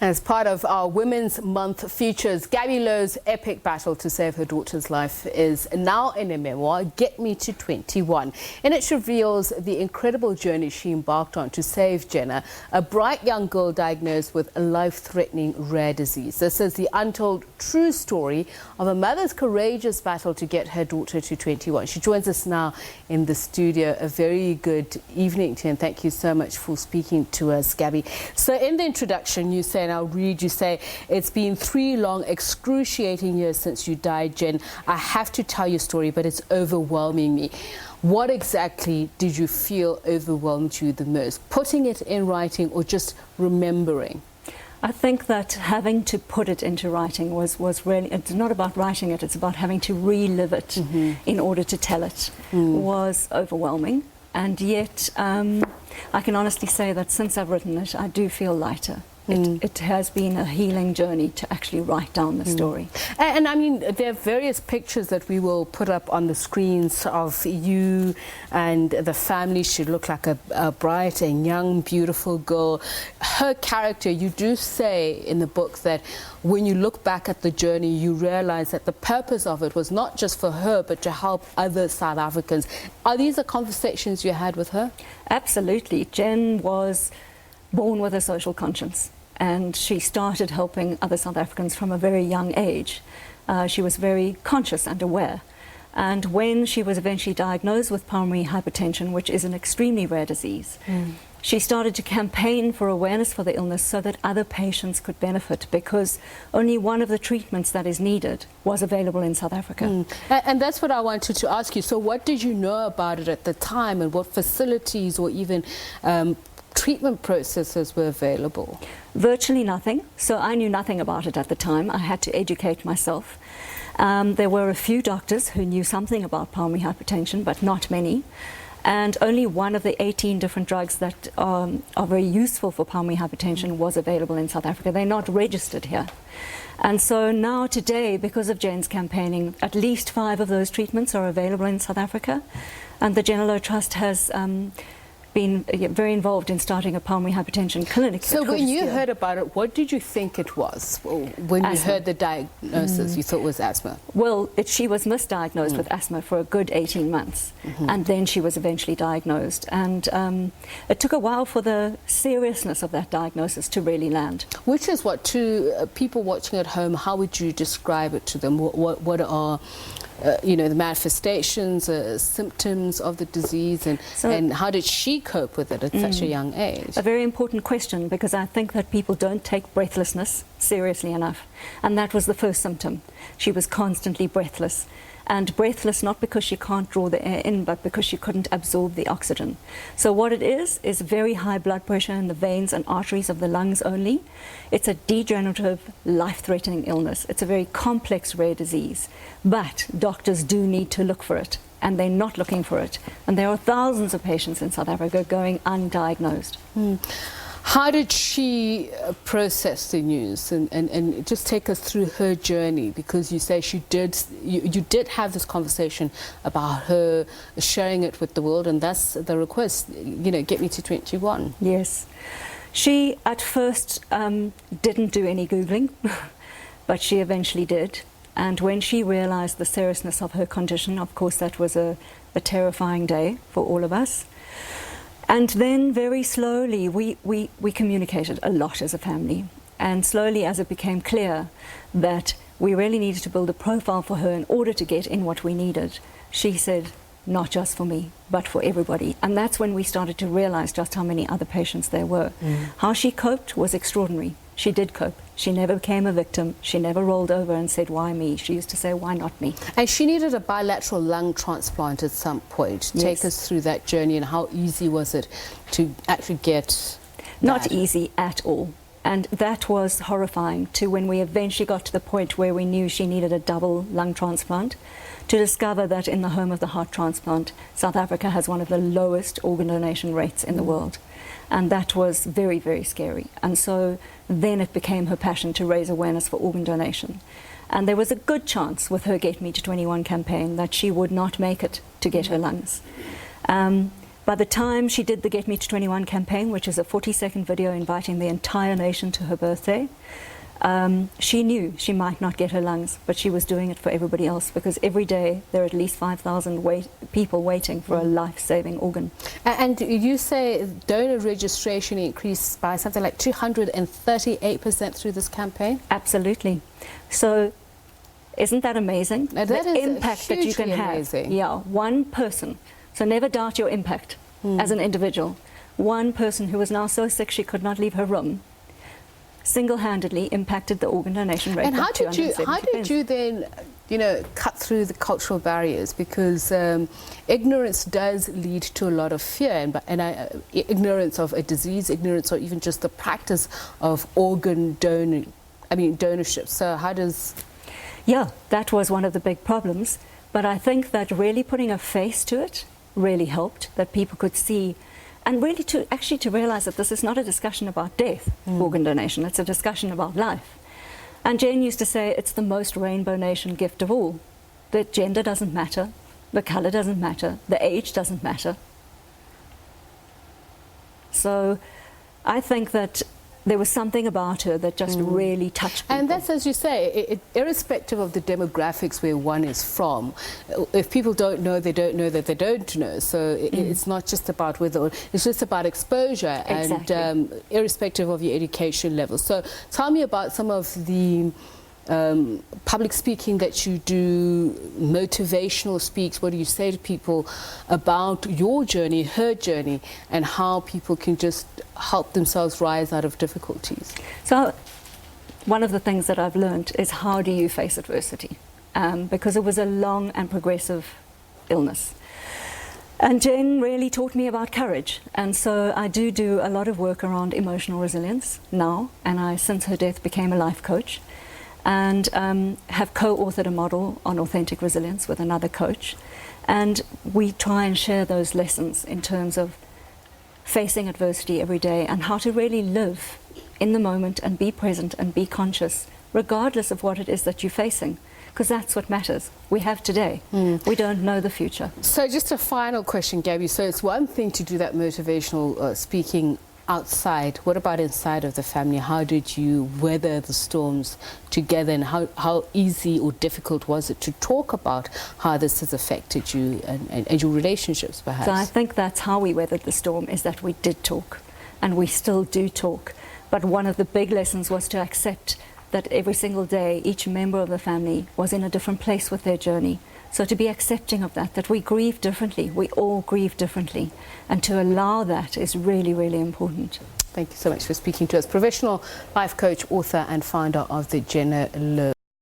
As part of our Women's Month features, Gabi Lowe's epic battle to save her daughter's life is now in a memoir, Get Me to 21. In it, she reveals the incredible journey she embarked on to save Jenna, a bright young girl diagnosed with a life-threatening rare disease. This is the untold true story of a mother's courageous battle to get her daughter to 21. She joins us now in the studio. A very good evening to you, and thank you so much for speaking to us, Gabi. So in the introduction, you say, and I'll read, you say, it's been 3 long, excruciating years since you died, Jen. I have to tell your story, but it's overwhelming me. What exactly did you feel overwhelmed you the most? Putting it in writing or just remembering? I think that having to put it into writing was really, it's not about writing it, it's about having to relive it in order to tell it, was overwhelming. And yet, I can honestly say that since I've written it, I do feel lighter. It has been a healing journey to actually write down the story. And I mean, there are various pictures that we will put up on the screens of you and the family. She looked like a bright and young, beautiful girl. Her character, you do say in the book that when you look back at the journey, you realize that the purpose of it was not just for her, but to help other South Africans. Are these the conversations you had with her? Absolutely. Jen was born with a social conscience, and she started helping other South Africans from a very young age. She was very conscious and aware. And when she was eventually diagnosed with pulmonary hypertension, which is an extremely rare disease, she started to campaign for awareness for the illness so that other patients could benefit, because only one of the treatments that is needed was available in South Africa. And that's what I wanted to ask you. So what did you know about it at the time, and what facilities or even treatment processes were available? Virtually nothing. So I knew nothing about it at the time. I had to educate myself. There were a few doctors who knew something about pulmonary hypertension, but not many. And only one of the 18 different drugs that are very useful for pulmonary hypertension was available in South Africa. They're not registered here. And so now today, because of Jen's campaigning, at least 5 of those treatments are available in South Africa. And the Jenna Lowe Trust has been very involved in starting a pulmonary hypertension clinic. So when you heard about it, what did you think it was? When you heard the diagnosis, you thought it was asthma? Well, she was misdiagnosed with asthma for a good 18 months, and then she was eventually diagnosed. And it took a while for the seriousness of that diagnosis to really land. Which is what, to people watching at home, how would you describe it to them? What are you know, the manifestations, symptoms of the disease, and how did she cope with it at such a young age? A very important question, because I think that people don't take breathlessness seriously enough. And that was the first symptom. She was constantly breathless. And breathless not because she can't draw the air in, but because she couldn't absorb the oxygen. So what it is very high blood pressure in the veins and arteries of the lungs only. It's a degenerative, life-threatening illness. It's a very complex, rare disease. But doctors do need to look for it, and they're not looking for it. And there are thousands of patients in South Africa going undiagnosed. How did she process the news, and just take us through her journey? Because you say you did have this conversation about her sharing it with the world, and that's the request, you know, Get Me to 21. Yes. She at first didn't do any Googling, but she eventually did. And when she realized the seriousness of her condition, of course that was a terrifying day for all of us. And then very slowly we communicated a lot as a family. And slowly, as it became clear that we really needed to build a profile for her in order to get in what we needed, she said, not just for me, but for everybody. And that's when we started to realize just how many other patients there were. How she coped was extraordinary. She did cope. She never became a victim. She never rolled over and said, why me? She used to say, why not me? And she needed a bilateral lung transplant at some point. Yes. Take us through that journey, and how easy was it to actually get Not easy at all. And that was horrifying, to when we eventually got to the point where we knew she needed a double lung transplant, to discover that in the home of the heart transplant, South Africa has one of the lowest organ donation rates in the world. And that was very, very scary. And so then it became her passion to raise awareness for organ donation. And there was a good chance with her Get Me to 21 campaign that she would not make it to get her lungs. By the time she did the Get Me to 21 campaign, which is a 40-second video inviting the entire nation to her birthday, she knew she might not get her lungs, but she was doing it for everybody else, because every day there are at least 5,000 people waiting for a life-saving organ. And you say donor registration increased by something like 238% through this campaign? Absolutely. So isn't that amazing? Now, that the is impact that you can amazing. have. Yeah, one person. So never doubt your impact as an individual. One person who was now so sick she could not leave her room single-handedly impacted the organ donation rate. And how did you then, you know, cut through the cultural barriers? Because ignorance does lead to a lot of fear, and ignorance of a disease, ignorance or even just the practice of organ donorship. So how does... Yeah, that was one of the big problems. But I think that really putting a face to it really helped, that people could see. And really to realise that this is not a discussion about death, organ donation, it's a discussion about life. And Jen used to say it's the most rainbow nation gift of all. The gender doesn't matter, the colour doesn't matter, the age doesn't matter. So I think that there was something about her that just really touched people. And that's, as you say, irrespective of the demographics where one is from, if people don't know, they don't know that they don't know. So it's not just about whether, it's just about exposure. Exactly. And irrespective of your education level. So tell me about some of the public speaking that you do, motivational speaks. What do you say to people about your journey, her journey, and how people can just help themselves rise out of difficulties? So one of the things that I've learned is, how do you face adversity? Because it was a long and progressive illness. And Jen really taught me about courage. And so I do a lot of work around emotional resilience now, and I, since her death, became a life coach, and have co-authored a model on authentic resilience with another coach. And we try and share those lessons in terms of facing adversity every day and how to really live in the moment and be present and be conscious, regardless of what it is that you're facing, because that's what matters. We have today. We don't know the future. So just a final question, Gabi. So it's one thing to do that motivational speaking outside. What about inside of the family? How did you weather the storms together, and how easy or difficult was it to talk about how this has affected you and your relationships, perhaps? So I think that's how we weathered the storm, is that we did talk, and we still do talk. But one of the big lessons was to accept that every single day each member of the family was in a different place with their journey. So to be accepting of that, that we grieve differently, we all grieve differently, and to allow that is really, really important. Thank you so much for speaking to us. Professional life coach, author and founder of the Jenna Lowe.